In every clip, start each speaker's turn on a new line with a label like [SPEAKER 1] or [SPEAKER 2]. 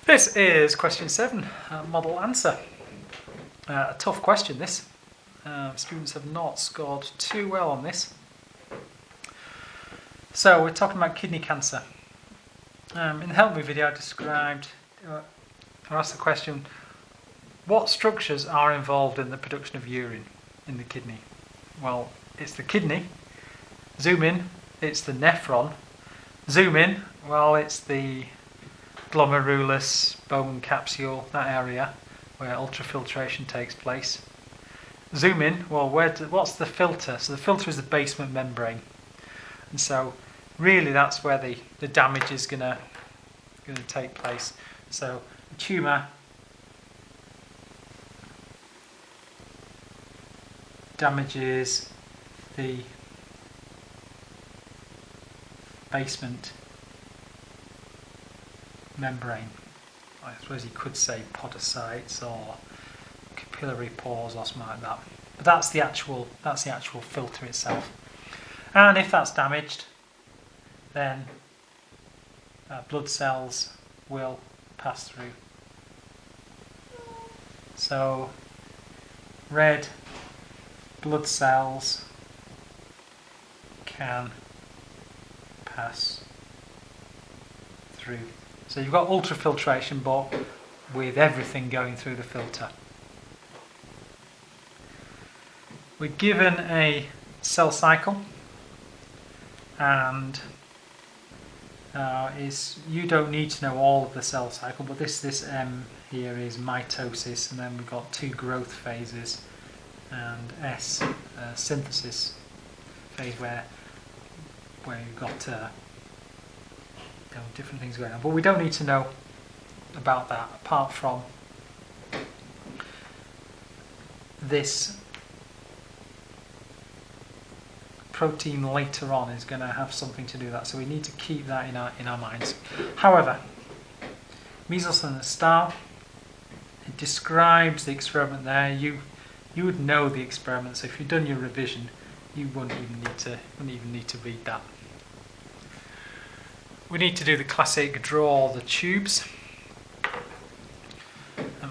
[SPEAKER 1] This is question 7, model answer. A tough question this. Students have not scored too well on this. So we're talking about kidney cancer. In the Help Me video I described, I asked the question, what structures are involved in the production of urine in the kidney? Well, it's the kidney. Zoom in, it's the nephron. Zoom in, well, it's the glomerulus, bone capsule, that area where ultrafiltration takes place. Zoom in, well, what's the filter? So the filter is the basement membrane, and so really that's where the damage is going to take place. So the tumour damages the basement membrane. I suppose you could say podocytes or capillary pores or something like that. But that's the actual filter itself. And if that's damaged, then blood cells will pass through. So red blood cells can pass through. So you've got ultrafiltration, but with everything going through the filter. We're given a cell cycle, and you don't need to know all of the cell cycle, but this M here is mitosis, and then we've got 2 growth phases, and S synthesis phase where you've got different things going on. But we don't need to know about that apart from this protein later on is going to have something to do with that, so we need to keep that in our minds. However, Meselson and Stahl, it describes the experiment there. You would know the experiment, so if you've done your revision, you wouldn't even need to read that. We need to do the classic draw the tubes.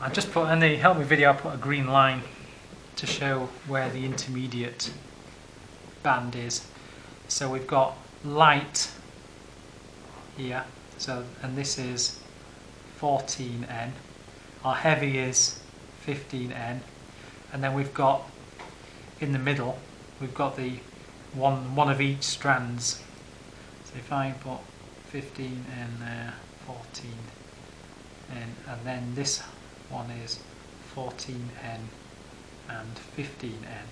[SPEAKER 1] I just put in the Help Me video, I put a green line to show where the intermediate band is. So we've got light here, and this is 14N. Our heavy is 15N, and then we've got in the middle we've got the one of each strands. So if I put 15N there, 14N, and then this one is 14N and 15N.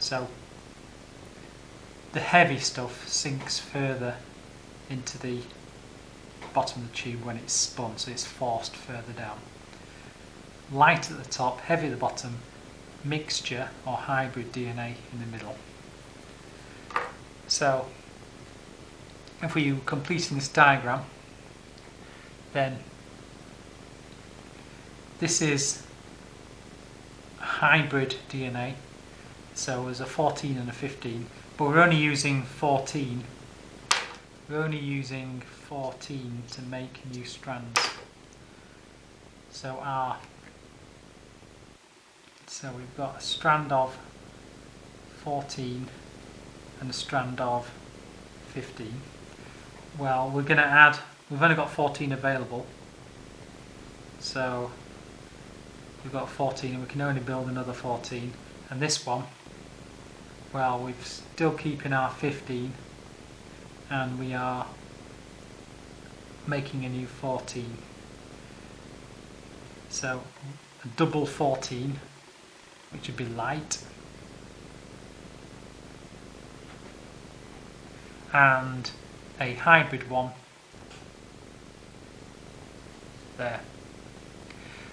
[SPEAKER 1] So the heavy stuff sinks further into the bottom of the tube when it's spun, so it's forced further down. Light at the top, heavy at the bottom, mixture or hybrid DNA in the middle. So if we were completing this diagram, then this is hybrid DNA. So there's a 14 and a 15, but we're only using 14. We're only using 14 to make new strands. So we've got a strand of 14 and a strand of 15. Well, we're going to add, we've only got 14 available, so we've got 14 and we can only build another 14. And this one, well, we're still keeping our 15 and we are making a new 14. So a double 14, which would be light, and a hybrid one there.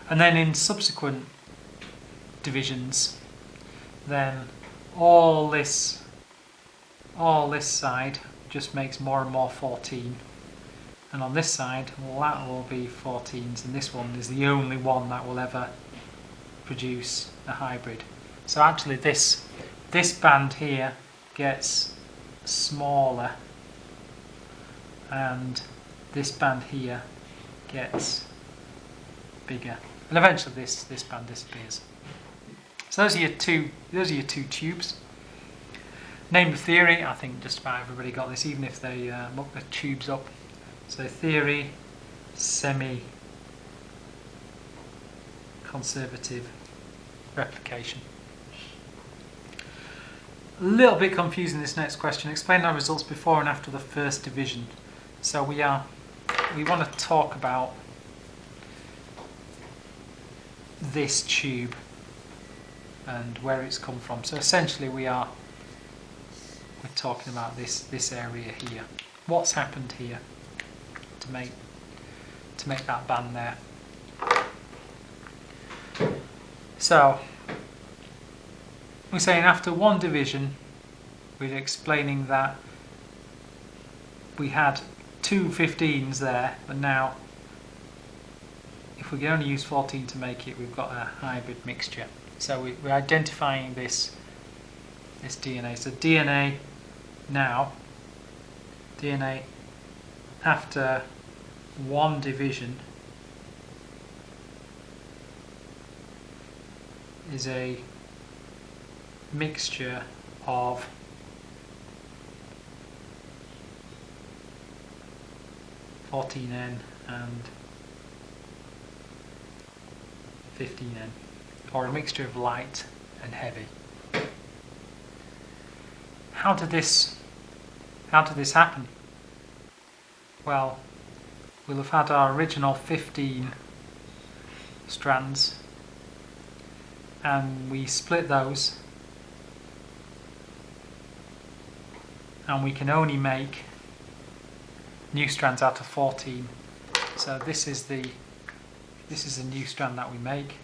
[SPEAKER 1] And then in subsequent divisions, then all this side just makes more and more 14, and on this side, well, that will be 14s, and this one is the only one that will ever produce a hybrid. So actually this band here gets smaller and this band here gets bigger, and eventually this band disappears. So those are your two tubes. Name of theory, I think just about everybody got this, even if they look the tubes up. So theory, semi-conservative, replication. A little bit confusing this next question. Explain our results before and after the first division. So we want to talk about this tube and where it's come from. So essentially we're talking about this area here. What's happened here to make that band there? So we're saying after one division, we're explaining that we had two 15s there, but now if we can only use 14 to make it, we've got a hybrid mixture. So we're identifying this DNA. So DNA after one division is a mixture of (14N) and 15N, or a mixture of light and heavy. How did this happen? Well, we'll have had our original 15 strands, and we split those, and we can only make new strands out of 14. So this is a new strand that we make,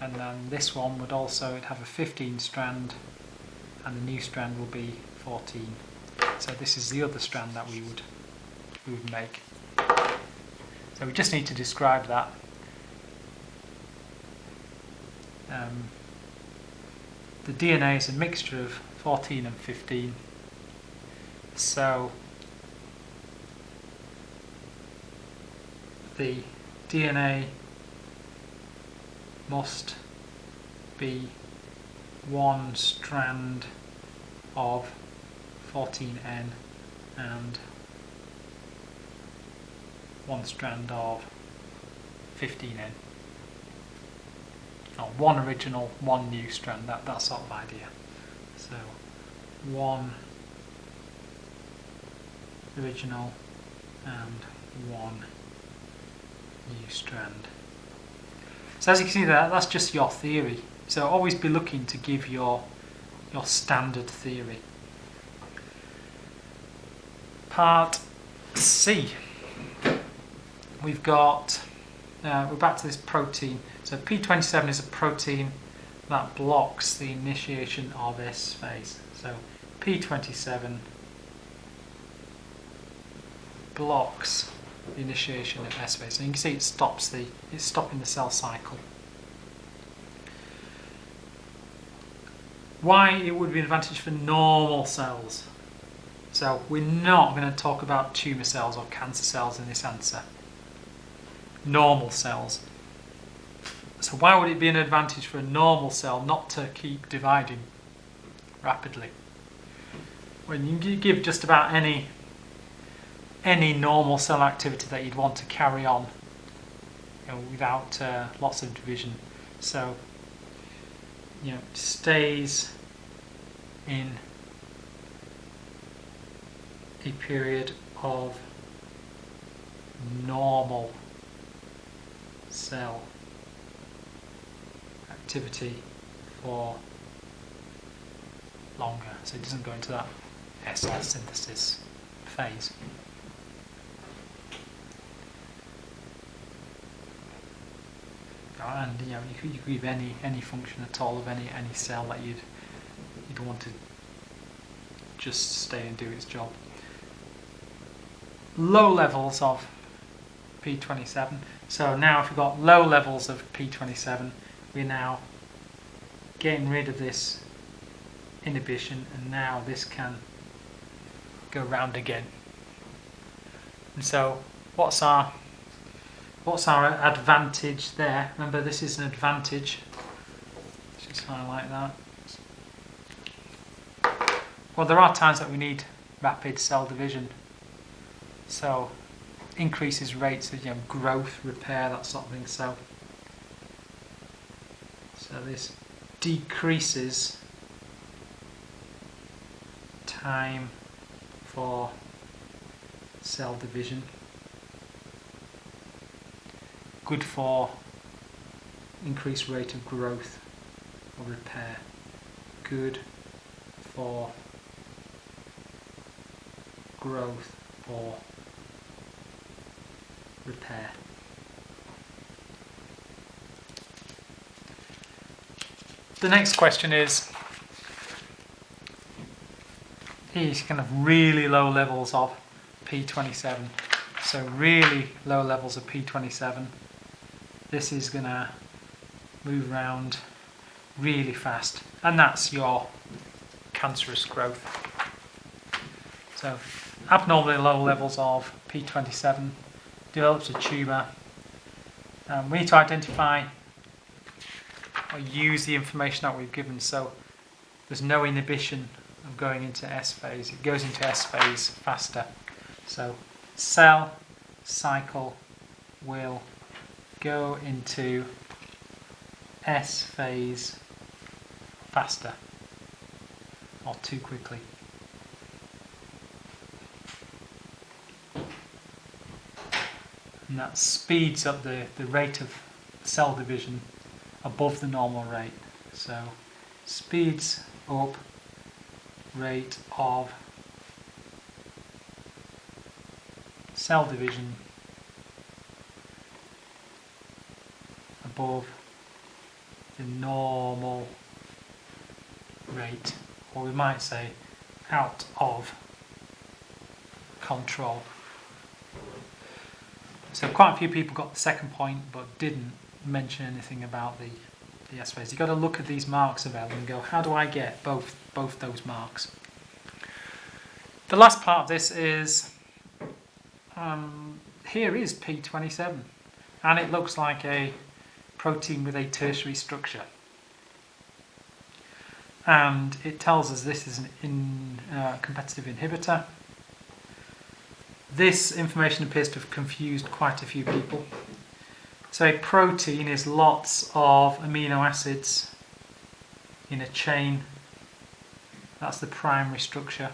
[SPEAKER 1] and then this one would also have a 15 strand, and the new strand will be 14. So this is the other strand that we would make. So we just need to describe that. The DNA is a mixture of 14 and 15. So the DNA must be one strand of 14N and one strand of 15N. Or one original, one new strand, that sort of idea. So one original and one new strand. So as you can see there, that's just your theory. So always be looking to give your standard theory. Part C. We've got, we're back to this protein. So P27 is a protein that blocks the initiation of S phase. So P27 blocks the initiation of S phase. So you can see it's stopping the cell cycle. Why it would be an advantage for normal cells. So we're not going to talk about tumour cells or cancer cells in this answer. Normal cells. So why would it be an advantage for a normal cell not to keep dividing rapidly? When you give just about any normal cell activity that you'd want to carry on, without lots of division. So stays in a period of normal cell activity for longer, so it doesn't go into that SL synthesis phase. And you could give any function at all of any cell that you'd want to just stay and do its job. Low levels of P27. So now if we've got low levels of P27, we're now getting rid of this inhibition, and now this can go round again. And so what's our advantage there? Remember, this is an advantage. Let's just highlight that. Well, there are times that we need rapid cell division. So increases rates of growth, repair, that sort of thing. So this decreases time for cell division. Good for increased rate of growth or repair. Good for growth or repair. The next question is these kind of really low levels of P27. So really low levels of P27. This is going to move around really fast, and that's your cancerous growth. So abnormally low levels of P27 develops a tumour. We need to identify or use the information that we've given. So there's no inhibition of going into S phase. It goes into S phase faster. So cell cycle will go into S phase faster or too quickly. And that speeds up the rate of cell division above the normal rate. So speeds up rate of cell division above the normal rate, or we might say out of control. So quite a few people got the second point but didn't mention anything about the S phase. You've got to look at these marks available and go, how do I get both those marks? The last part of this is, here is P27, and it looks like a protein with a tertiary structure. And it tells us this is an competitive inhibitor. This information appears to have confused quite a few people. So a protein is lots of amino acids in a chain. That's the primary structure.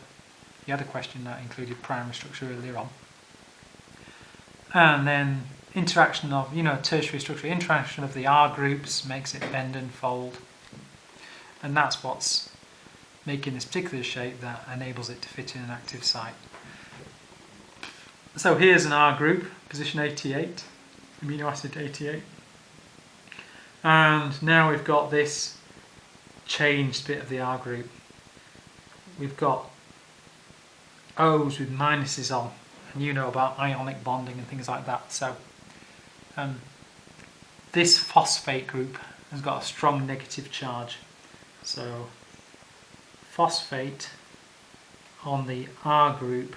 [SPEAKER 1] You had a question that included primary structure earlier on. And then interaction of, tertiary structure, interaction of the R groups makes it bend and fold. And that's what's making this particular shape that enables it to fit in an active site. So here's an R group, position 88, amino acid 88. And now we've got this changed bit of the R group. We've got O's with minuses on, and you know about ionic bonding and things like that. So this phosphate group has got a strong negative charge. So phosphate on the R group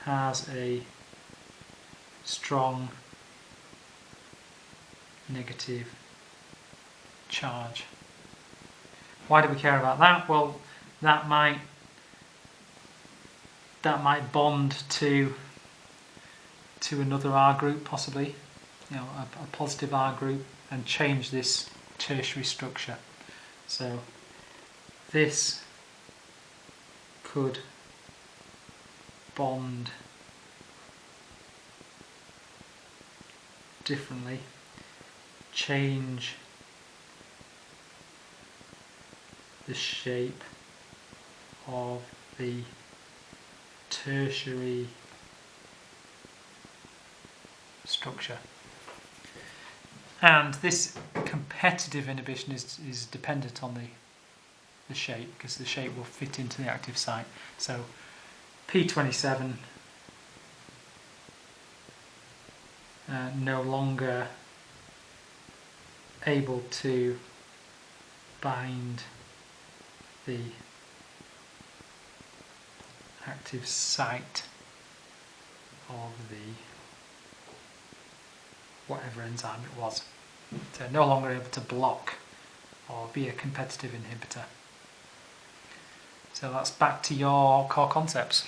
[SPEAKER 1] has a strong negative charge. Why do we care about that? Well, that might bond to another R group, possibly, a positive R group, and change this tertiary structure. So this could bond differently, change the shape of the tertiary structure. And this competitive inhibition is dependent on the shape, because the shape will fit into the active site. So P27 no longer able to bind the active site of the whatever enzyme it was. So no longer able to block or be a competitive inhibitor. So that's back to your core concepts.